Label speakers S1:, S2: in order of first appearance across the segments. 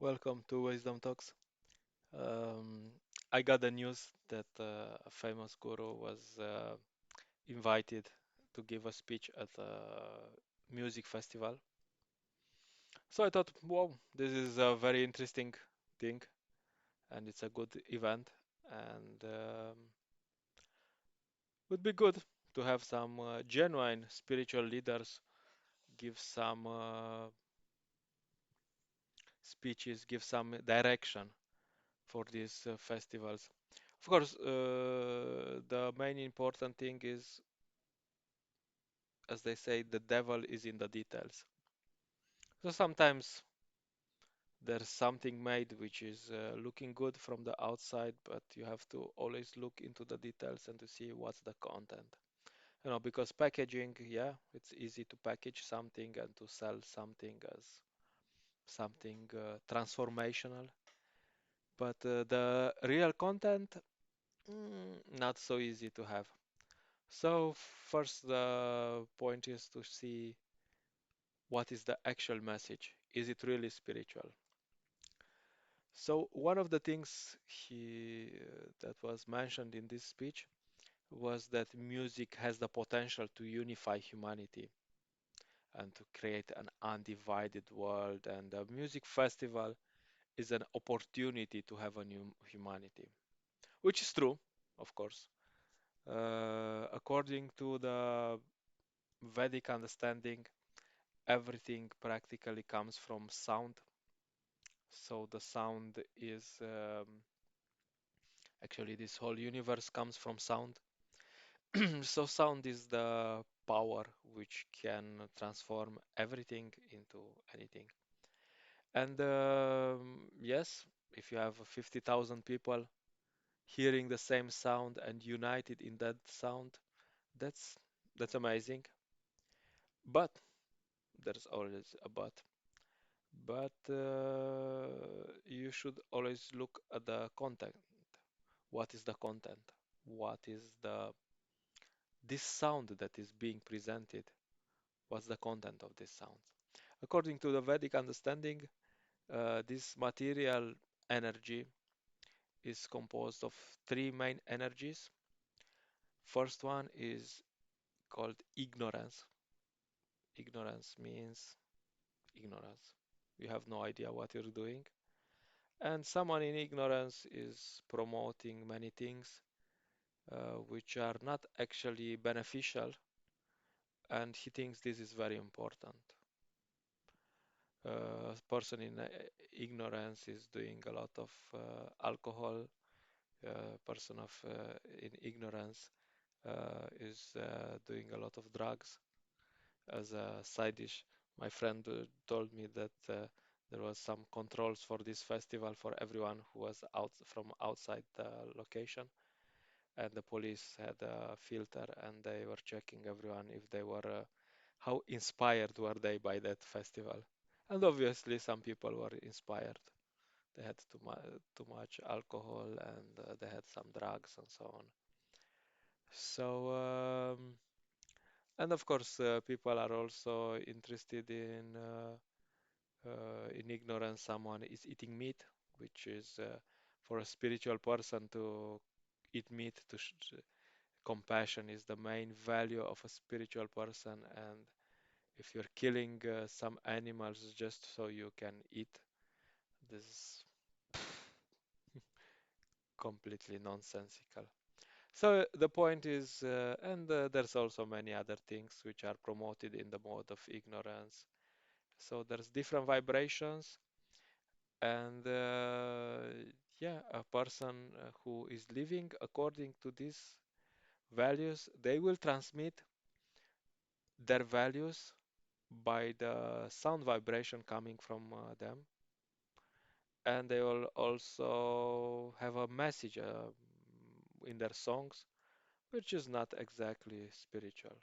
S1: Welcome to Wisdom Talks. Um, I got the news that a famous guru was invited to give a speech at a music festival. So I thought, wow, this is a very interesting thing and it's a good event and would be good to have some genuine spiritual leaders give some speeches, give some direction for these festivals. Of course, the main important thing is, as they say, the devil is in the details. So sometimes there's something made which is looking good from the outside, but you have to always look into the details and to see what's the content. Because packaging, yeah, it's easy to package something and to sell something as something transformational, but the real content, not so easy to have. So first, the point is to see what is the actual message. Is it really spiritual? So one of the things that was mentioned in this speech was that music has the potential to unify humanity and to create an undivided world. And the music festival is an opportunity to have a new humanity, which is true, of course. According to the Vedic understanding, everything practically comes from sound. So the sound is actually this whole universe comes from sound. So sound is the power which can transform everything into anything. And yes, if you have 50,000 people hearing the same sound and united in that sound, that's that's amazing. But there's always a but. But you should always look at the content. What is the content? What is the this sound that is being presented? What's the content of this sound? According to the Vedic understanding, this material energy is composed of three main energies. First one is called ignorance. Ignorance means ignorance. You have no idea what you're doing. And someone in ignorance is promoting many things which are not actually beneficial, and he thinks this is very important. Person in ignorance is doing a lot of alcohol. Person of in ignorance is doing a lot of drugs as a side dish. My friend told me that there was some controls for this festival for everyone who was out from outside the location, and the police had a filter and they were checking everyone if they were how inspired were they by that festival. And obviously some people were inspired. They had too much alcohol and they had some drugs and so on. So and of course people are also interested in ignorance. Someone is eating meat, which is for a spiritual person to eat meat to compassion is the main value of a spiritual person, and if you're killing some animals just so you can eat, this is completely nonsensical. So the point is, and there's also many other things which are promoted in the mode of ignorance. So there's different vibrations, and yeah, a person who is living according to these values, they will transmit their values by the sound vibration coming from them, and they will also have a message in their songs, which is not exactly spiritual.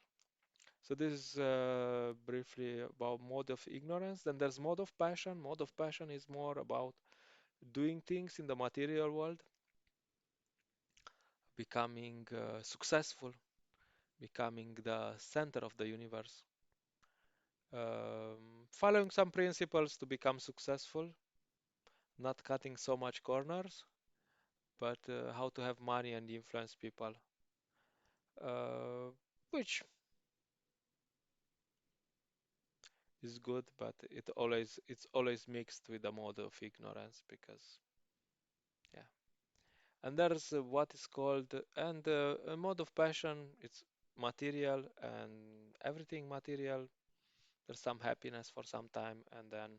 S1: So this is briefly about mode of ignorance. Then there's mode of passion. Mode of passion is more about doing things in the material world, becoming successful, becoming the center of the universe, following some principles to become successful, not cutting so much corners, but how to have money and influence people, uh, which is good, but it's always mixed with a mode of ignorance because yeah. And there's what is called and a mode of passion. It's material and everything material. There's some happiness for some time and then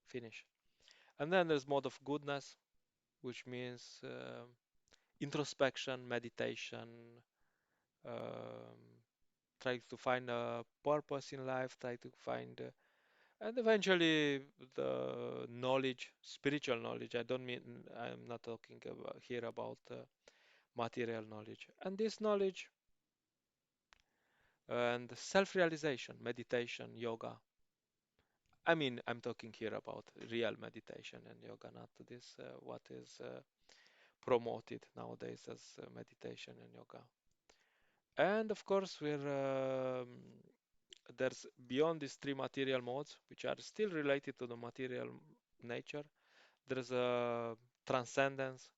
S1: finish. And then there's mode of goodness, which means introspection, meditation, um, try to find a purpose in life, try to find, and eventually the knowledge, spiritual knowledge. I don't mean, I'm not talking about here about material knowledge. And this knowledge and self-realization, meditation, yoga. I mean, I'm talking here about real meditation and yoga, not this what is promoted nowadays as meditation and yoga. And of course, there's beyond these three material modes, which are still related to the material nature. There's a transcendence,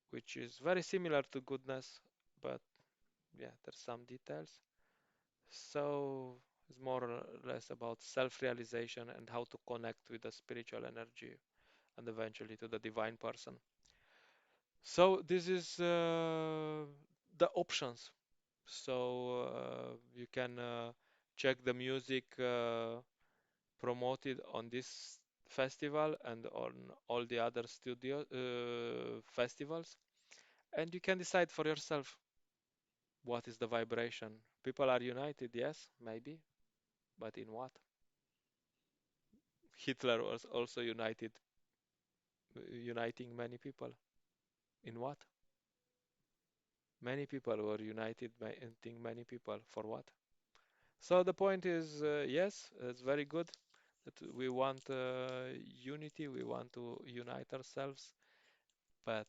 S1: which is very similar to goodness, but yeah, there's some details. So it's more or less about self-realization and how to connect with the spiritual energy and eventually to the divine person. So this is the options. So you can check the music promoted on this festival and on all the other studio festivals, and you can decide for yourself what is the vibration. People are united, yes, maybe, but in what? Hitler was also uniting many people. In what? Many people were united by think many people for what? So the point is, yes, it's very good that we want unity, we want to unite ourselves, but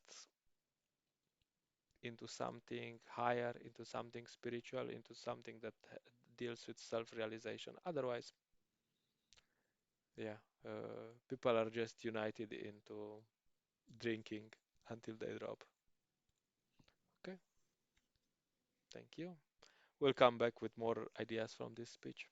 S1: into something higher, into something spiritual, into something that deals with self-realization. Otherwise, yeah, people are just united into drinking until they drop. Okay, thank you. We'll come back with more ideas from this speech.